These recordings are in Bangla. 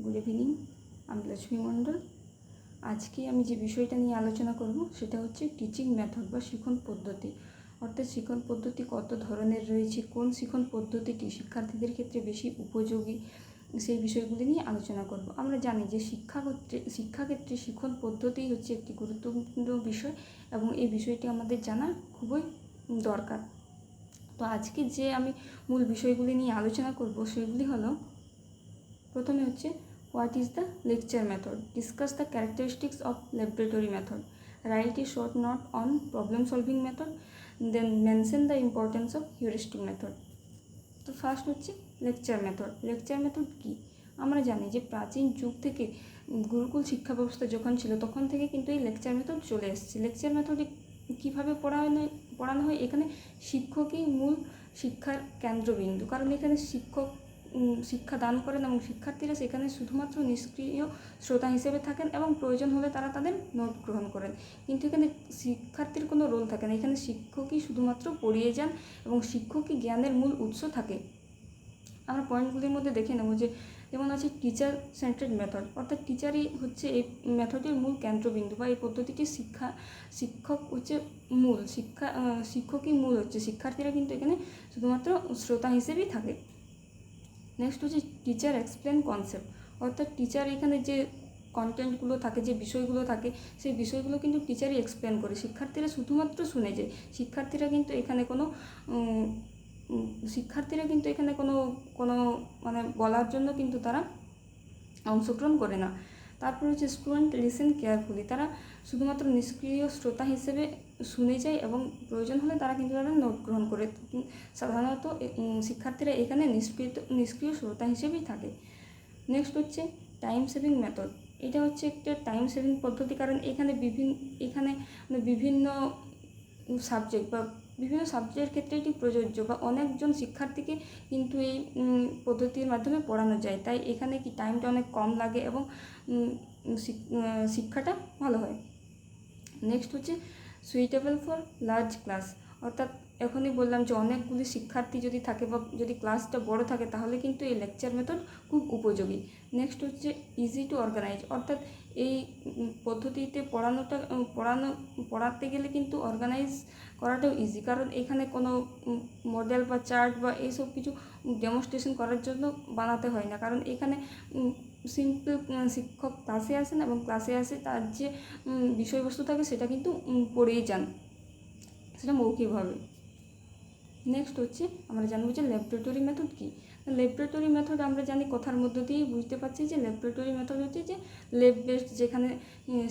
গুড ইভিনিং, আমি লক্ষ্মী মণ্ডল। আজকে আমি যে বিষয়টা নিয়ে আলোচনা করব সেটা হচ্ছে টিচিং মেথড বা শিখন পদ্ধতি। অর্থাৎ শিখন পদ্ধতি কত ধরনের রয়েছে, কোন শিখন পদ্ধতিটি শিক্ষার্থীদের ক্ষেত্রে বেশি উপযোগী, সেই বিষয়গুলি নিয়ে আলোচনা করব। আমরা জানি যে শিক্ষাক্ষেত্রে শিখন পদ্ধতি হচ্ছে একটি গুরুত্বপূর্ণ বিষয় এবং এই বিষয়টি আমাদের জানা খুবই দরকার। তো আজকে যে আমি মূল বিষয়গুলি নিয়ে আলোচনা করব সেগুলি হলো, প্রথমে হচ্ছে what is the lecture method, discuss the characteristics of laboratory method, write a short note on problem solving method, then mention the importance of heuristic method. তো ফার্স্ট হচ্ছে লেকচার মেথড। লেকচার মেথড কি? আমরা জানি যে প্রাচীন যুগ থেকে গুরুকুল শিক্ষা ব্যবস্থা যখন ছিল তখন থেকে কিন্তু এই লেকচার মেথড চলে এসেছে। লেকচার মেথডে কীভাবে পড়ানো হয়? এখানে শিক্ষকই মূল শিক্ষার কেন্দ্রবিন্দু, কারণ এখানে শিক্ষক শিক্ষা দান করেন এবং শিক্ষার্থীরা সেখানে শুধুমাত্র নিষ্ক্রিয় শ্রোতা হিসেবে থাকেন এবং প্রয়োজন হলে তারা তাদের নোট গ্রহণ করেন। কিন্তু এখানে শিক্ষার্থীর কোনো রোল থাকে না, এখানে শিক্ষকই শুধুমাত্র পড়িয়ে যান এবং শিক্ষকই জ্ঞানের মূল উৎস থাকে। আমরা পয়েন্টগুলির মধ্যে দেখে নেব যে যেমন আছে টিচার সেন্টার্ড মেথড, অর্থাৎ টিচারই হচ্ছে এই মেথডের মূল কেন্দ্রবিন্দু বা এই পদ্ধতিটির শিক্ষক হচ্ছে মূল শিক্ষকই মূল হচ্ছে, শিক্ষার্থীরা কিন্তু এখানে শুধুমাত্র শ্রোতা হিসেবেই থাকে। নেক্সট হচ্ছে টিচার এক্সপ্লেন কনসেপ্ট, অর্থাৎ টিচার এখানে যে কন্টেন্টগুলো থাকে, যে বিষয়গুলো থাকে, সেই বিষয়গুলো কিন্তু টিচারই এক্সপ্লেন করে, শিক্ষার্থীরা শুধুমাত্র শুনে যায়। শিক্ষার্থীরা কিন্তু এখানে কোনো মানে বলার জন্য কিন্তু তারা অংশগ্রহণ করে না। তারপর হচ্ছে স্টুডেন্ট লিসেন কেয়ারফুলি, তারা শুধুমাত্র নিষ্ক্রিয় শ্রোতা হিসেবে শুনে যায় এবং প্রয়োজন হলে তারা কিন্তু তারা নোট গ্রহণ করে। সাধারণত শিক্ষার্থীরা এখানে নিষ্ক্রিয় শ্রোতা হিসেবেই থাকে। নেক্সট হচ্ছে টাইম সেভিং মেথড। এটা হচ্ছে একটা টাইম সেভিং পদ্ধতি, কারণ এখানে বিভিন্ন সাবজেক্ট বা বিভিন্ন সাবজেক্টের ক্ষেত্রে এটি প্রযোজ্য বা অনেকজন শিক্ষার্থীকে কিন্তু এই পদ্ধতির মাধ্যমে পড়ানো যায়, তাই এখানে কি টাইমটা অনেক কম লাগে এবং শিক্ষাটা ভালো হয়। নেক্সট হচ্ছে সুইটেবল ফর লার্জ ক্লাস, অর্থাৎ এখনই বললাম যে অনেকগুলি শিক্ষার্থী যদি থাকে বা যদি ক্লাসটা বড় থাকে তাহলে কিন্তু এই লেকচার মেথড খুব উপযোগী। নেক্সট হচ্ছে ইজি টু অর্গানাইজ, অর্থাৎ এই পদ্ধতিতে পড়াতে গেলে কিন্তু অর্গানাইজ করাটাও ইজি, কারণ এখানে কোনো মডেল বা চার্ট বা এইসব কিছু ডেমনস্ট্রেশন করার জন্য বানাতে হয় না, কারণ এখানে সিম্পল শিক্ষক ক্লাসে আসেন এবং ক্লাসে আসে তার যে বিষয়বস্তু থাকে সেটা কিন্তু পড়েই যান, সেটা মৌখিকভাবে। নেক্সট হচ্ছে আমরা জানবো যে ল্যাবরেটরি মেথড কী। ল্যাবরেটরি মেথড আমরা জানি কথার মধ্য দিয়েই বুঝতে পারছি যে ল্যাবরেটরি মেথড হচ্ছে যে ল্যাব বেসড, যেখানে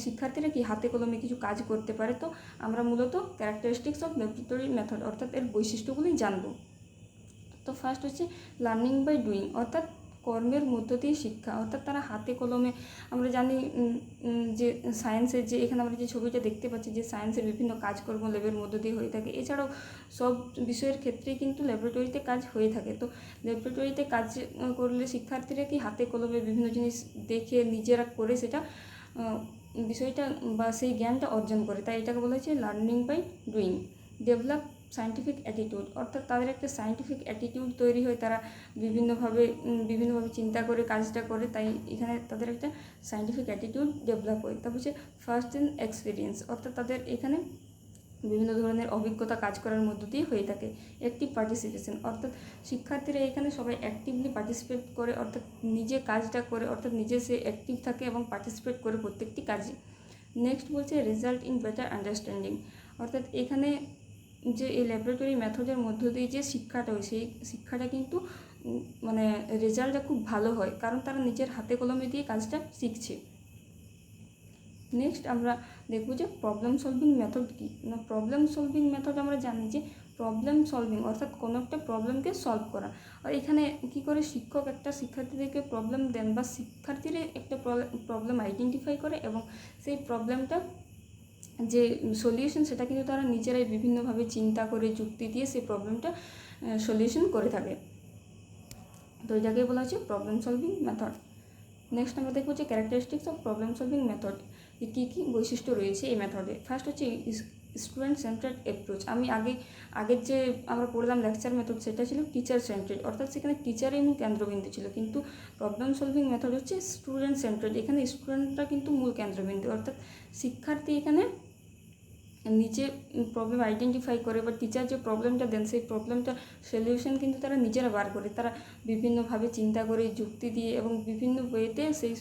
শিক্ষার্থীরা কি হাতে কলমে কিছু কাজ করতে পারে। তো আমরা মূলত ক্যারেক্টারিস্টিক্স অফ ল্যাবরেটরি মেথড অর্থাৎ এর বৈশিষ্ট্যগুলি জানবো। তো ফার্স্ট হচ্ছে লার্নিং বাই ডুইং, অর্থাৎ কর্মের মধ্য দিয়ে শিক্ষা, অর্থাৎ তারা হাতে কলমে, আমরা জানি যে সায়েন্সের যে এখানে আমরা যে ছবিটা দেখতে পাচ্ছি যে সায়েন্সের বিভিন্ন কাজকর্ম ল্যাবের মধ্য দিয়ে হয়ে থাকে, এছাড়াও সব বিষয়ের ক্ষেত্রেই কিন্তু ল্যাবরেটরিতে কাজ হয়ে থাকে। তো ল্যাবরেটরিতে কাজ করলে শিক্ষার্থীরা কি হাতে কলমে বিভিন্ন জিনিস দেখে নিজেরা করে সেটা বিষয়টা বা সেই জ্ঞানটা অর্জন করে, তাই এটাকে বলা হচ্ছে learning by doing. Develop scientific attitude, অর্থাৎ তাদের একটা সায়েন্টিফিক অ্যাটিটিউড তৈরি হয়, তারা বিভিন্নভাবে চিন্তা করে কাজটা করে, তাই এখানে তাদের একটা সায়েন্টিফিক অ্যাটিটিউড ডেভেলপ হয়। তারপর হচ্ছে ফার্স্ট ইন এক্সপিরিয়েন্স, অর্থাৎ তাদের এখানে বিভিন্ন ধরনের অভিজ্ঞতা কাজ করার মধ্য দিয়ে হয়ে থাকে। অ্যাক্টিভ পার্টিসিপেশন, অর্থাৎ শিক্ষার্থীরা এখানে সবাই অ্যাক্টিভলি পার্টিসিপেট করে, অর্থাৎ নিজে কাজটা করে, অর্থাৎ নিজে সে অ্যাক্টিভ থাকে এবং পার্টিসিপেট করে প্রত্যেকটি কাজে। নেক্সট বলছে রেজাল্ট ইন বেটার আন্ডারস্ট্যান্ডিং, অর্থাৎ এখানে যে এই ল্যাবরেটরি মেথডের মধ্য দিয়ে যে শিক্ষাটা হয় সেই শিক্ষাটা কিন্তু মানে রেজাল্টটা খুব ভালো হয়, কারণ তারা নিজের হাতে কলমে দিয়ে কাজটা শিখছে। নেক্সট আমরা দেখব যে প্রবলেম সলভিং মেথড কী না। প্রবলেম সলভিং মেথড আমরা জানি যে প্রবলেম সলভিং অর্থাৎ কোনো একটা প্রবলেমকে সলভ করা, আর এখানে কী করে শিক্ষক একটা শিক্ষার্থীদেরকে প্রবলেম দেন বা শিক্ষার্থীরা একটা প্রবলেম আইডেন্টিফাই করে এবং সেই প্রবলেমটা যে সলিউশন সেটা কিন্তু তারা নিজেরাই বিভিন্নভাবে চিন্তা করে যুক্তি দিয়ে সেই প্রবলেমটা সলিউশন করে থাকে। তো এটাকে বলা হচ্ছে প্রবলেম সলভিং মেথড। নেক্সট আমরা দেখবো যে characteristics of problem solving method, কী কী বৈশিষ্ট্য রয়েছে এই মেথডে। ফার্স্ট হচ্ছে স্টুডেন্ট সেন্টার্ড অ্যাপ্রোচ। আমি আগের যে আমরা পড়লাম লেকচার মেথড, সেটা ছিল টিচার সেন্টার্ড, অর্থাৎ সেখানে টিচারই মূল কেন্দ্রবিন্দু ছিল, কিন্তু প্রবলেম সলভিং মেথড হচ্ছে স্টুডেন্ট সেন্টার্ড। এখানে স্টুডেন্টরা কিন্তু মূল কেন্দ্রবিন্দু, অর্থাৎ শিক্ষার্থী এখানে নিজে প্রবলেম আইডেন্টিফাই করে, বা টিচার যে প্রবলেমটা দেন সেই প্রবলেমটা সলিউশন কিন্তু তারা নিজেরা বার করে, তারা বিভিন্নভাবে চিন্তা করে, যুক্তি দিয়ে এবং বিভিন্ন ওয়েতে সেই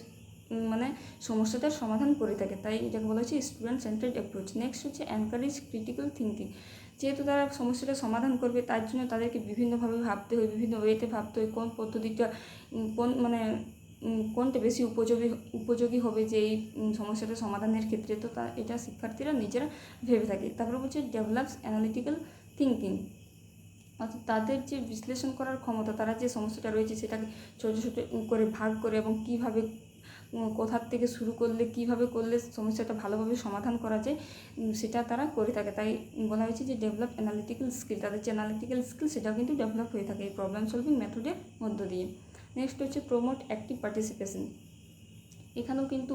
মানে সমস্যাটার সমাধান করে থাকে, তাই এটাকে বলা হচ্ছে স্টুডেন্ট সেন্টার্ড অ্যাপ্রোচ। নেক্সট হচ্ছে এনকারেজ ক্রিটিক্যাল থিঙ্কিং। যেহেতু তারা সমস্যাটা সমাধান করবে, তার জন্য তাদেরকে বিভিন্নভাবে ভাবতে হয়, বিভিন্ন ওয়েতে ভাবতে হয়, কোন পদ্ধতিটা কোন কোনটা বেশি উপযোগী হবে যে এই সমস্যাটা সমাধানের ক্ষেত্রে। তো এটা শিক্ষার্থীরা নিজেরা ভেবে থাকে। তারপরে বলছে ডেভেলপস অ্যানালিটিক্যাল থিঙ্কিং, অর্থাৎ তাদের যে বিশ্লেষণ করার ক্ষমতা, তারা যে সমস্যাটা রয়েছে সেটাকে ছোটো ছোটো করে ভাগ করে এবং কীভাবে কোথার থেকে শুরু করলে কীভাবে করলে সমস্যাটা ভালোভাবে সমাধান করা যায় সেটা তারা করে থাকে। তাই বলা হয়েছে যে ডেভেলপ অ্যানালিটিক্যাল স্কিল, তাদের যে অ্যানালিটিক্যাল স্কিল সেটাও কিন্তু ডেভেলপ হয়ে থাকে এই প্রবলেম সলভিং মেথডের মধ্য দিয়ে। নেক্সট হচ্ছে প্রমোট অ্যাক্টিভ পার্টিসিপেশন। এখানেও কিন্তু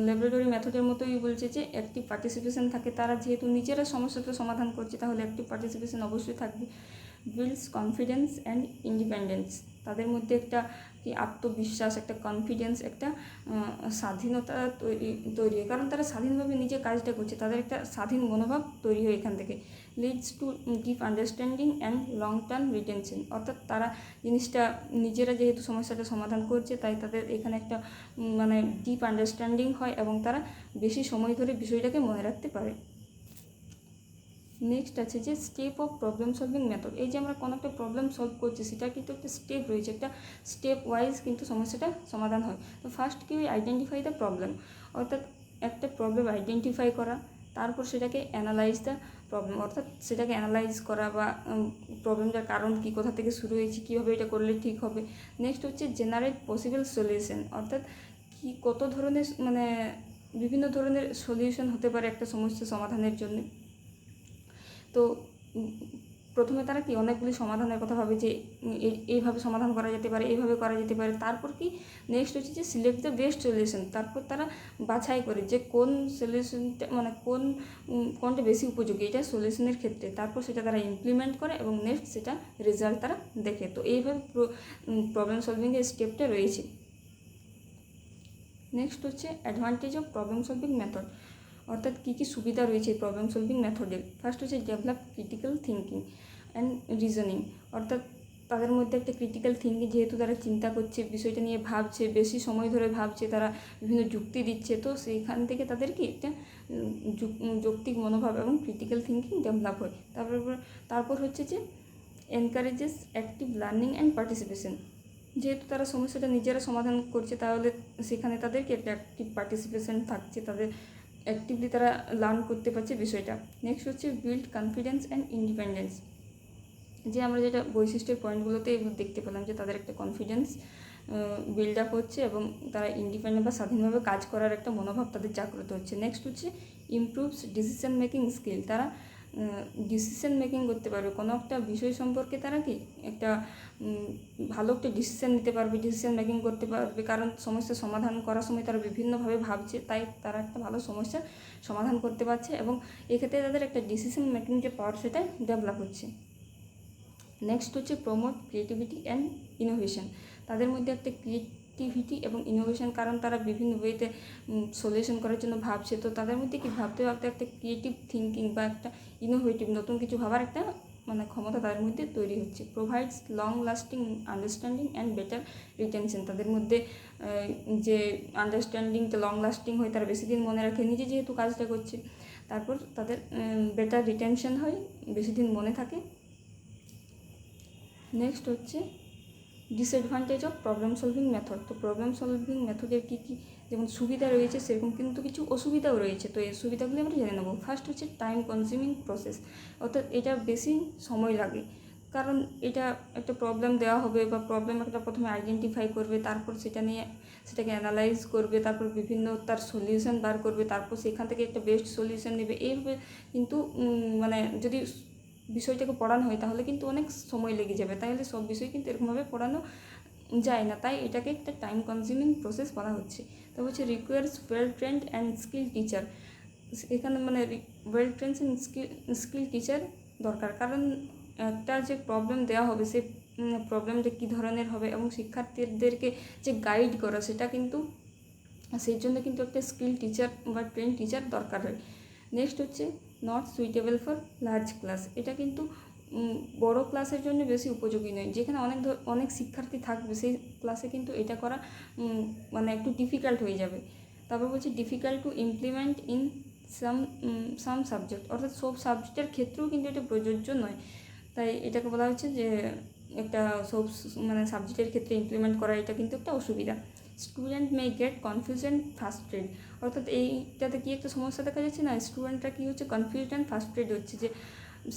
ল্যাবরেটরি মেথডের মতোই বলছে যে অ্যাক্টিভ পার্টিসিপেশন থাকে, তারা যেহেতু নিজেরা সমস্যাটা সমাধান করছে তাহলে অ্যাক্টিভ পার্টিসিপেশন অবশ্যই থাকবে। বিল্ডস কনফিডেন্স অ্যান্ড ইন্ডিপেন্ডেন্স, তাদের মধ্যে একটা কি আত্মবিশ্বাস, একটা কনফিডেন্স, একটা স্বাধীনতা তৈরি হয়, কারণ তারা স্বাধীনভাবে নিজে কাজটা করছে, তাদের একটা স্বাধীন মনোভাব তৈরি হয় এখান থেকে। Leads to deep understanding and long term retention, অর্থাৎ তারা জিনিসটা নিজেরা যেহেতু সমস্যাটা সমাধান করছে তাই তাদের এখানে একটা ডিপ আন্ডারস্ট্যান্ডিং হয় এবং তারা বেশি সময় ধরে বিষয়টাকে মনে রাখতে পারে। নেক্সট আছে যে step of problem solving method. এই যে আমরা কোনো একটা প্রবলেম সলভ করছি সেটা কিন্তু একটা স্টেপ রয়েছে, একটা স্টেপ ওয়াইজ কিন্তু সমস্যাটা সমাধান হয়। তো ফার্স্ট কি আইডেন্টিফাই দ্য প্রবলেম, অর্থাৎ একটা প্রবলেম আইডেন্টিফাই করা, তারপর সেটাকে অ্যানালাইজ দ্য প্রবলেম, অর্থাৎ সেটাকে অ্যানালাইজ করা বা প্রবলেমটার কারণ কী, কোথা থেকে শুরু হয়েছে, কীভাবে এটা করলে ঠিক হবে। নেক্সট হচ্ছে জেনারেট পসিবল সলিউশন, অর্থাৎ কি কত ধরনের বিভিন্ন ধরনের সলিউশন হতে পারে একটা সমস্যা সমাধানের জন্য। তো প্রথমে তারা কি অনেকগুলি সমাধানের কথা ভাবে যে এইভাবে সমাধান করা যেতে পারে, এইভাবে করা যেতে পারে। তারপর কি নেক্সট হচ্ছে যে সিলেক্ট দ্য বেস্ট সলিউশন, তারপর তারা বাছাই করে যে কোন সলিউশনটা কোনটা বেশি উপযোগী এটা সলিউশনের ক্ষেত্রে, তারপর সেটা তারা ইমপ্লিমেন্ট করে এবং নেক্সট সেটা রেজাল্ট তারা দেখে। তো এইভাবে প্রবলেম সলভিংয়ের স্টেপটা রয়েছে। নেক্সট হচ্ছে advantage of problem solving method, অর্থাৎ কী কী সুবিধা রয়েছে এই প্রবলেম সলভিং মেথডের। ফার্স্ট হচ্ছে develop critical thinking and reasoning, অর্থাৎ তাদের মধ্যে একটা ক্রিটিক্যাল থিঙ্কিং, যেহেতু তারা চিন্তা করছে, বিষয়টা নিয়ে ভাবছে, বেশি সময় ধরে ভাবছে, তারা বিভিন্ন যুক্তি দিচ্ছে, তো সেইখান থেকে তাদের কি একটা যৌক্তিক মনোভাব এবং ক্রিটিক্যাল থিঙ্কিং ডেভেলপ হয়। তারপর হচ্ছে যে encourages active learning and participation, যেহেতু তারা সমস্যাটা নিজেরা সমাধান করছে তাহলে সেখানে তাদেরকে একটা অ্যাক্টিভ পার্টিসিপেশন থাকছে, তাদের অ্যাক্টিভলি তারা লার্ন করতে পারছে বিষয়টা। নেক্সট হচ্ছে বিল্ড কনফিডেন্স অ্যান্ড ইন্ডিপেন্ডেন্স, যে আমরা যেটা বৈশিষ্ট্যের পয়েন্টগুলোতে এগুলো দেখতে পেলাম যে তাদের একটা কনফিডেন্স বিল্ড আপ হচ্ছে এবং তারা ইন্ডিপেন্ডেন্ট বা স্বাধীনভাবে কাজ করার একটা মনোভাব তাদের জাগ্রত হচ্ছে। নেক্সট হচ্ছে ইমপ্রুভস ডিসিশন মেকিং স্কিল, তারা ডিসিশন মেকিং করতে পারবে, কোনো একটা বিষয় সম্পর্কে তারা কি একটা ভালো একটা ডিসিশন নিতে পারবে, ডিসিশন মেকিং করতে পারবে, কারণ সমস্যা সমাধান করার সময় তারা বিভিন্নভাবে ভাবছে, তাই তারা একটা ভালো সমস্যার সমাধান করতে পারছে এবং এক্ষেত্রে তাদের একটা ডিসিশন মেকিং যে পাওয়ার সেটা ডেভেলপ হচ্ছে। নেক্সট হচ্ছে প্রমোট ক্রিয়েটিভিটি অ্যান্ড ইনোভেশন, তাদের মধ্যে একটা ক্রিয়েটিভিটি এবং ইনোভেশন, কারণ তারা বিভিন্ন ওয়েতে সলিউশন করার জন্য ভাবছে, তো তাদের মধ্যে কি ভাবতে ভাবতে একটা ক্রিয়েটিভ থিঙ্কিং বা একটা ইনোভেটিভ নতুন কিছু ভাবার একটা ক্ষমতা তাদের মধ্যে তৈরি হচ্ছে। Provides long lasting understanding and better retention, তাদের মধ্যে যে আন্ডারস্ট্যান্ডিংটা লং লাস্টিং হয়, তারা বেশি দিন মনে রাখে, নিজে যেহেতু কাজটা করছে, তারপর তাদের বেটার রিটেনশন হয়, বেশি দিন মনে থাকে। নেক্সট হচ্ছে disadvantage of problem solving method, তো প্রবলেম সলভিং মেথডের কী কী যেমন সুবিধা রয়েছে সেরকম কিন্তু কিছু অসুবিধাও রয়েছে, তো এই সুবিধাগুলি আমরা জেনে নেব। ফার্স্ট হচ্ছে টাইম কনজিউমিং প্রসেস, অর্থাৎ এটা বেশি সময় লাগে, কারণ এটা একটা প্রবলেম দেওয়া হবে বা প্রবলেম একটা প্রথমে আইডেন্টিফাই করবে, তারপর সেটাকে অ্যানালাইজ করবে, তারপর বিভিন্ন তার সলিউশন বার করবে, তারপর সেখান থেকে একটা বেস্ট সলিউশন নেবে। এইভাবে কিন্তু যদি বিষয়টাকে পড়ানো হয় তাহলে কিন্তু অনেক সময় লেগে যাবে, তাহলে সব বিষয় কিন্তু এরকমভাবে পড়ানো যায় না, তাই এটাকে একটা টাইম কনজিউমিং প্রসেস বলা হচ্ছে। তো হচ্ছে requires well trend and skill teacher, এখানে মানে ওয়েল ট্রেন্ড স্কিল টিচার দরকার, কারণ একটা যে প্রবলেম দেওয়া হবে সেই প্রবলেমটা কী ধরনের হবে এবং শিক্ষার্থীদেরকে যে গাইড করা সেটা কিন্তু সেই জন্য কিন্তু একটা স্কিল টিচার বা ট্রেন টিচার দরকার হয়। নেক্সট হচ্ছে not suitable for large class. এটা কিন্তু বড় ক্লাসের জন্য বেশি উপযোগী নয়, যেখানে অনেক শিক্ষার্থী থাকবে সেই ক্লাসে কিন্তু এটা করা মানে একটু ডিফিকাল্ট হয়ে যাবে। তারপর বলছি difficult to implement in some subject, অর্থাৎ সব সাবজেক্টের ক্ষেত্রেও কিন্তু এটা প্রযোজ্য নয়। তাই এটাকে বলা হচ্ছে যে একটা সব মানে সাবজেক্টের ক্ষেত্রে ইমপ্লিমেন্ট করা এটা কিন্তু একটা অসুবিধা। Student may get confuse and frustrate, অর্থাৎ এইটাতে কী একটা সমস্যা দেখা যাচ্ছে না, স্টুডেন্টরা কী হচ্ছে কনফিউজ অ্যান্ড ফ্রাস্ট্রেট হচ্ছে, যে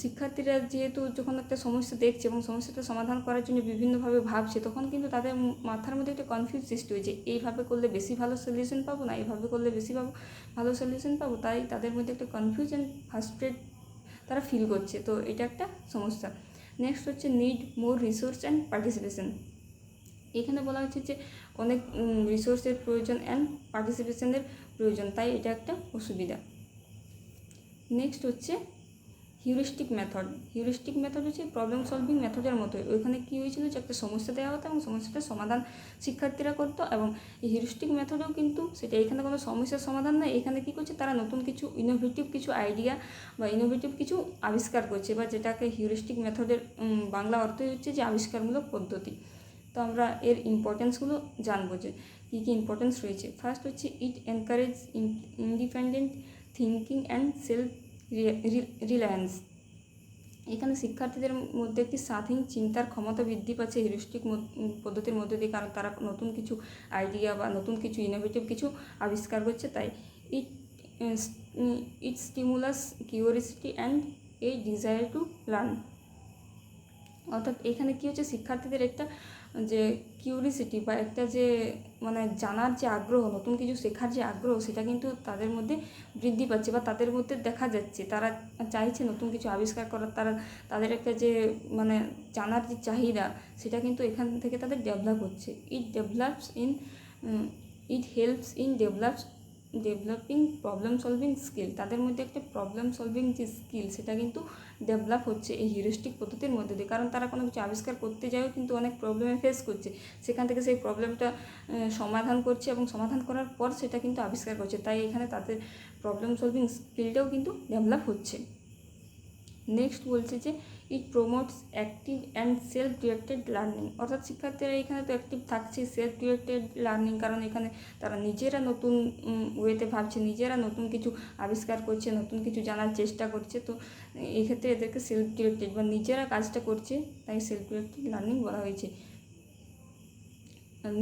শিক্ষার্থীরা যেহেতু যখন একটা সমস্যা দেখছে এবং সমস্যাটা সমাধান করার জন্য বিভিন্নভাবে ভাবছে, তখন কিন্তু তাদের মাথার মধ্যে একটা কনফিউজ সৃষ্টি হয়েছে, এইভাবে করলে বেশি ভালো সলিউশন পাবো না এইভাবে করলে বেশি ভালো সলিউশন পাবো, তাই তাদের মধ্যে একটা কনফিউজ অ্যান্ড ফ্রাস্ট্রেট তারা ফিল করছে, তো এটা একটা সমস্যা। নেক্সট হচ্ছে need more resource and participation. এখানে বলা হচ্ছে যে অনেক রিসোর্সের প্রয়োজন অ্যান্ড পার্টিসিপেশনের প্রয়োজন, তাই এটা একটা অসুবিধা। নেক্সট হচ্ছে হিউরিস্টিক মেথড হচ্ছে প্রবলেম সলভিং মেথডের মতোই। ওইখানে কী হয়েছিল যে একটা সমস্যা দেওয়া হতো এবং সমস্যাটার সমাধান শিক্ষার্থীরা করতো, এবং এই হিউরিস্টিক মেথডেও কিন্তু সেটা এখানে কোনো সমস্যার সমাধান নয়, এখানে কী করছে তারা নতুন কিছু ইনোভেটিভ কিছু আইডিয়া বা ইনোভেটিভ কিছু আবিষ্কার করছে, বা যেটাকে হিউরিস্টিক মেথডের বাংলা অর্থই হচ্ছে যে আবিষ্কারমূলক পদ্ধতি। তো আমরা এর ইম্পর্টেন্সগুলো জানবো যে কী কী ইম্পর্টেন্স রয়েছে। ফার্স্ট হচ্ছে it encourage independent thinking and self reliance. এখানে শিক্ষার্থীদের মধ্যে একটি স্বাধীন চিন্তার ক্ষমতা বৃদ্ধি পাচ্ছে হিউরিস্টিক পদ্ধতির মধ্যে দিয়ে, কারণ তারা নতুন কিছু আইডিয়া বা নতুন কিছু ইনোভেটিভ কিছু আবিষ্কার করছে। তাই it stimulus curiosity and a desire to learn, অর্থাৎ এখানে কী হচ্ছে শিক্ষার্থীদের একটা যে কিউরিসিটি বা একটা যে মানে জানার যে আগ্রহ, নতুন কিছু শেখার যে আগ্রহ, সেটা কিন্তু তাদের মধ্যে বৃদ্ধি পাচ্ছে বা তাদের মধ্যে দেখা যাচ্ছে, তারা চাইছে নতুন কিছু আবিষ্কার করার, তাদের একটা যে মানে জানার যে চাহিদা সেটা কিন্তু এখান থেকে তাদের ডেভেলপ হচ্ছে। It helps in developing problem solving skill, তাদের মধ্যে একটা প্রবলেম সলভিং যে স্কিল সেটা কিন্তু ডেভেলপ হচ্ছে এই হিউরিস্টিক পদ্ধতির মধ্যে দিয়ে, কারণ তারা কোনো কিছু আবিষ্কার করতে যায়ও কিন্তু অনেক প্রবলেমে ফেস করছে, সেখান থেকে সেই প্রবলেমটা সমাধান করছে এবং সমাধান করার পর সেটা কিন্তু আবিষ্কার করছে, তাই এখানে তাদের প্রবলেম সলভিং স্কিলটাও কিন্তু ডেভেলপ হচ্ছে। নেক্সট বলছে যে it promotes active and self directed learning, অর্থাৎ শিক্ষার্থীরা এখানে তো অ্যাক্টিভ থাকছে সেলফ ডিরেক্টেড লার্নিং, কারণ এখানে তারা নিজেরা নতুন ওয়েতে ভাবছে, নিজেরা নতুন কিছু আবিষ্কার করছে, নতুন কিছু জানার চেষ্টা করছে, তো এক্ষেত্রে এদেরকে সেলফ ডিরেক্টেড বা নিজেরা কাজটা করছে, তাই সেলফ ডিরেক্টেড লার্নিং বলা হয়েছে।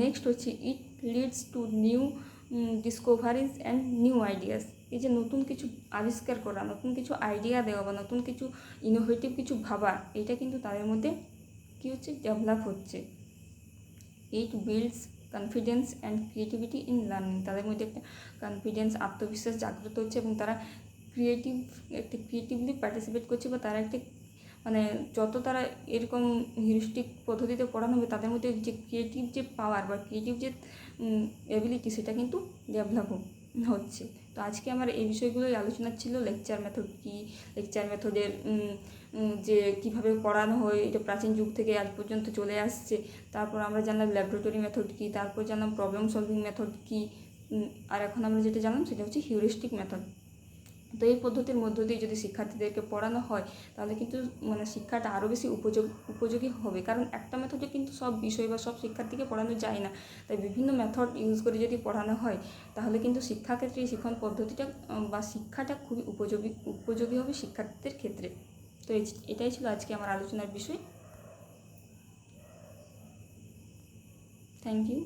নেক্সট হচ্ছে it leads to new discoveries and new ideas, এই যে নতুন কিছু আবিষ্কার করা, নতুন কিছু আইডিয়া দেওয়া বা নতুন কিছু ইনোভেটিভ কিছু ভাবা, এটা কিন্তু তাদের মধ্যে কী হচ্ছে ডেভেলপ হচ্ছে। It builds confidence and creativity in learning, তাদের মধ্যে একটা কনফিডেন্স আত্মবিশ্বাস জাগ্রত হচ্ছে এবং তারা ক্রিয়েটিভলি পার্টিসিপেট করছে, বা তারা একটা মানে যত তারা এরকম হিউরিস্টিক পদ্ধতিতে পড়ানো হবে তাদের মধ্যে যে ক্রিয়েটিভ যে পাওয়ার বা ক্রিয়েটিভ যে এবিলিটি সেটা কিন্তু ডেভেলপ হচ্ছে। তো আজকে আমার এই বিষয়গুলোই আলোচনা ছিল, লেকচার মেথড কী, লেকচার মেথডের যে কীভাবে পড়ানো হয় এটা প্রাচীন যুগ থেকে আজ পর্যন্ত চলে আসছে, তারপর আমরা জানলাম ল্যাবরেটরি মেথড কী, তারপর জানলাম প্রবলেম সলভিং মেথড কী, আর এখন আমরা যেটা জানলাম সেটা হচ্ছে হিউরিস্টিক মেথড। তো এই পদ্ধতির মধ্য দিয়ে যদি শিক্ষার্থীদেরকে পড়ানো হয় তাহলে কিন্তু মানে শিক্ষাটা আরও বেশি উপযোগী হবে, কারণ একটা মেথডে কিন্তু সব বিষয় বা সব শিক্ষার্থীকে পড়ানো যায় না, তাই বিভিন্ন মেথড ইউজ করে যদি পড়ানো হয় তাহলে কিন্তু শিক্ষাক্ষেত্রে এই শিক্ষণ পদ্ধতিটা বা শিক্ষাটা খুবই উপযোগী হবে শিক্ষার্থীদের ক্ষেত্রে। তো এটাই ছিল আজকে আমার আলোচনার বিষয়। Thank you.